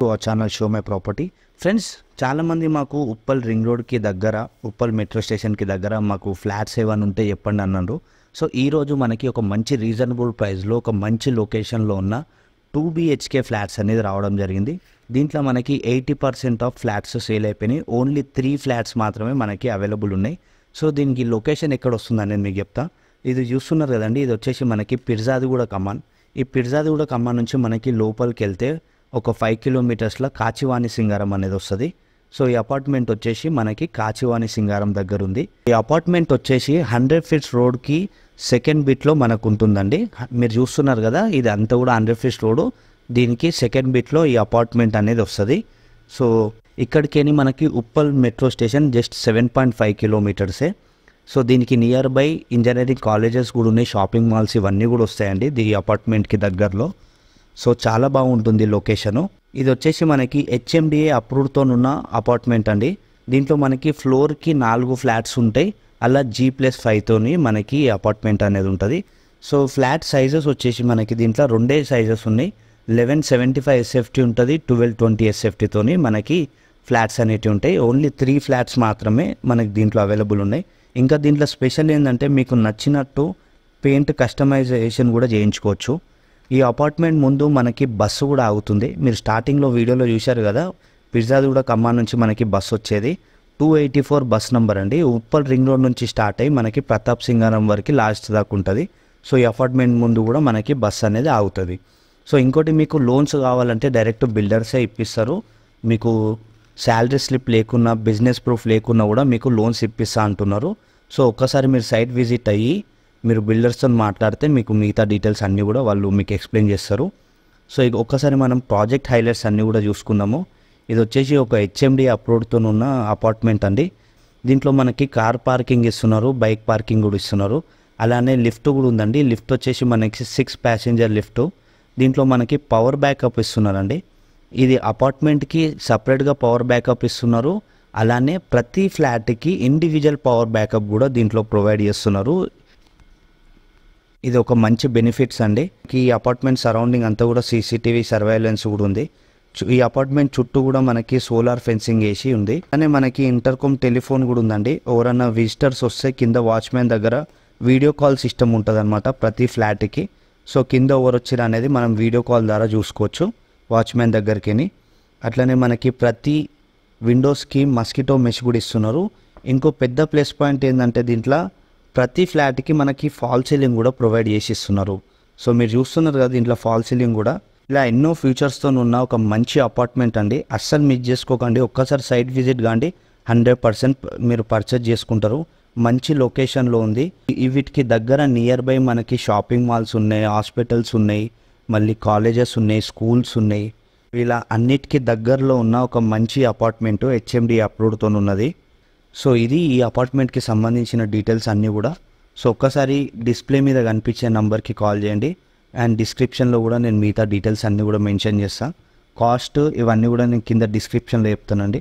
To our channel show my property. Friends, చాలామంది మాకు Uppal ring రోడ్కి దగ్గర, ఉప్పల్ మెట్రో స్టేషన్కి దగ్గర మాకు ఫ్లాట్స్ ఏమైనా ఉంటే చెప్పండి అన్నారు. సో ఈరోజు మనకి ఒక మంచి రీజనబుల్ ప్రైస్లో ఒక మంచి లొకేషన్లో ఉన్న 2 BHK ఫ్లాట్స్ అనేది రావడం జరిగింది. దీంట్లో మనకి 80% ఆఫ్ ఫ్లాట్స్ సేల్ అయిపోయినాయి. ఓన్లీ 3 ఫ్లాట్స్ మాత్రమే మనకి అవైలబుల్ ఉన్నాయి. సో దీనికి లొకేషన్ ఎక్కడ వస్తుందని నేను మీకు చెప్తా. ఇది చూస్తున్నారు కదండి, ఇది వచ్చేసి మనకి పిర్జాదిగూడ కమాన్. ఈ పిర్జాదిగూడ కమాన్ నుంచి మనకి లోపలికి వెళ్తే ఒక 5 కిలోమీటర్స్లో కాచివాణి సింగారం అనేది వస్తుంది. సో ఈ అపార్ట్మెంట్ వచ్చేసి మనకి కాచివాణి సింగారం దగ్గర ఉంది. ఈ అపార్ట్మెంట్ వచ్చేసి 100 ఫీట్స్ రోడ్కి సెకండ్ బిట్లో మనకు ఉంటుందండి. మీరు చూస్తున్నారు కదా, ఇది అంతా కూడా 100 ఫీట్స్ రోడ్. దీనికి సెకండ్ బిట్లో ఈ అపార్ట్మెంట్ అనేది వస్తుంది. సో ఇక్కడికేని మనకి ఉప్పల్ మెట్రో స్టేషన్ జస్ట్ 7.5 కిలోమీటర్సే. సో దీనికి నియర్ బై ఇంజనీరింగ్ కాలేజెస్ కూడా ఉన్నాయి, షాపింగ్ మాల్స్ ఇవన్నీ కూడా వస్తాయండి ఈ అపార్ట్మెంట్కి దగ్గరలో. సో చాలా బాగుంటుంది లొకేషను. ఇది వచ్చేసి మనకి HMDA అప్రూవ్డ్తో ఉన్న అపార్ట్మెంట్ అండి. దీంట్లో మనకి ఫ్లోర్కి 4 ఫ్లాట్స్ ఉంటాయి. అలా G+5తోని మనకి అపార్ట్మెంట్ అనేది ఉంటుంది. సో ఫ్లాట్ సైజెస్ వచ్చేసి మనకి దీంట్లో 2 సైజెస్ ఉన్నాయి. 1175 SFT ఉంటుంది, 1220 SFTతోని మనకి ఫ్లాట్స్ అనేవి ఉంటాయి. ఓన్లీ 3 ఫ్లాట్స్ మాత్రమే మనకి దీంట్లో అవైలబుల్ ఉన్నాయి. ఇంకా దీంట్లో స్పెషల్ ఏంటంటే మీకు నచ్చినట్టు పెయింట్ కస్టమైజేషన్ కూడా చేయించుకోవచ్చు. ఈ అపార్ట్మెంట్ ముందు మనకి బస్సు కూడా ఆగుతుంది. మీరు స్టార్టింగ్లో వీడియోలో చూశారు కదా, పిర్జాదిగూడ కమాన్ నుంచి మనకి బస్సు వచ్చేది 284 బస్ నెంబర్ అండి. ఉప్పల్ రింగ్ రోడ్ నుంచి స్టార్ట్ అయ్యి మనకి ప్రతాప్ సింగారం వరకు లాస్ట్ దాకా ఉంటుంది. సో ఈ అపార్ట్మెంట్ ముందు కూడా మనకి బస్ అనేది ఆగుతుంది. సో ఇంకోటి, మీకు లోన్స్ కావాలంటే డైరెక్ట్ బిల్డర్సే ఇప్పిస్తారు. మీకు శాలరీ స్లిప్ లేకున్నా, బిజినెస్ ప్రూఫ్ లేకున్నా కూడా మీకు లోన్స్ ఇప్పిస్తా అంటున్నారు. సో ఒక్కసారి మీరు సైట్ విజిట్ అయ్యి మీరు బిల్డర్స్తో మాట్లాడితే మీకు మిగతా డీటెయిల్స్ అన్నీ కూడా వాళ్ళు మీకు ఎక్స్ప్లెయిన్ చేస్తారు. సో ఇక ఒక్కసారి మనం ప్రాజెక్ట్ హైలైట్స్ అన్నీ కూడా చూసుకుందాము. ఇది వచ్చేసి ఒక HMDA అప్రూవ్డ్తో ఉన్న అపార్ట్మెంట్ అండి. దీంట్లో మనకి కార్ పార్కింగ్ ఇస్తున్నారు, బైక్ పార్కింగ్ కూడా ఇస్తున్నారు. అలానే లిఫ్ట్ కూడా ఉందండి. లిఫ్ట్ వచ్చేసి మనకి 6 ప్యాసింజర్ లిఫ్ట్. దీంట్లో మనకి పవర్ బ్యాకప్ ఇస్తున్నారండి. ఇది అపార్ట్మెంట్కి సపరేట్గా పవర్ బ్యాకప్ ఇస్తున్నారు. అలానే ప్రతి ఫ్లాట్కి ఇండివిజువల్ పవర్ బ్యాకప్ కూడా దీంట్లో ప్రొవైడ్ చేస్తున్నారు. ఇది ఒక మంచి బెనిఫిట్స్ అండి. ఈ అపార్ట్మెంట్ సరౌండింగ్ అంతా కూడా CCTV సర్వైలెన్స్ కూడా ఉంది. ఈ అపార్ట్మెంట్ చుట్టూ కూడా మనకి సోలార్ ఫెన్సింగ్ వేసి ఉంది. అలానే మనకి ఇంటర్కామ్ టెలిఫోన్ కూడా ఉందండి. ఎవరన్నా విజిటర్స్ వస్తే కింద వాచ్మెన్ దగ్గర వీడియో కాల్ సిస్టమ్ ఉంటుంది అనమాట ప్రతి ఫ్లాట్కి. సో కింద ఎవరు వచ్చారు అనేది మనం వీడియో కాల్ ద్వారా చూసుకోవచ్చు వాచ్మెన్ దగ్గరికి. అట్లనే మనకి ప్రతి విండోస్కి మస్కిటో మెష్ కూడా ఇస్తున్నారు. ఇంకో పెద్ద ప్లస్ పాయింట్ ఏంటంటే దీంట్లో ప్రతి ఫ్లాట్కి మనకి ఫాల్ సీలింగ్ కూడా ప్రొవైడ్ చేసి ఇస్తున్నారు. సో మీరు చూస్తున్నారు కదా, దీంట్లో ఫాల్ సీలింగ్ కూడా. ఇలా ఎన్నో ఫీచర్స్తో ఉన్న ఒక మంచి అపార్ట్మెంట్ అండి. అస్సలు మిస్ చేసుకోకండి. ఒక్కసారి సైట్ విజిట్ కాండి, 100% మీరు పర్చేజ్ చేసుకుంటారు. మంచి లొకేషన్లో ఉంది. వీటికి దగ్గర నియర్ బై మనకి షాపింగ్ మాల్స్ ఉన్నాయి, హాస్పిటల్స్ ఉన్నాయి, మళ్ళీ కాలేజెస్ ఉన్నాయి, స్కూల్స్ ఉన్నాయి. ఇలా అన్నిటికీ దగ్గరలో ఉన్న ఒక మంచి అపార్ట్మెంటు HMDA అప్రూవ్డ్తో ఉన్నది. సో ఇది ఈ అపార్ట్మెంట్కి సంబంధించిన డీటెయిల్స్ అన్నీ కూడా. సో ఒక్కసారి డిస్ప్లే మీద కనిపించే నెంబర్కి కాల్ చేయండి. అండ్ డిస్క్రిప్షన్లో కూడా నేను మిగతా డీటెయిల్స్ అన్నీ కూడా మెన్షన్ చేస్తాను. కాస్ట్ ఇవన్నీ కూడా నేను కింద డిస్క్రిప్షన్లో చెప్తానండి.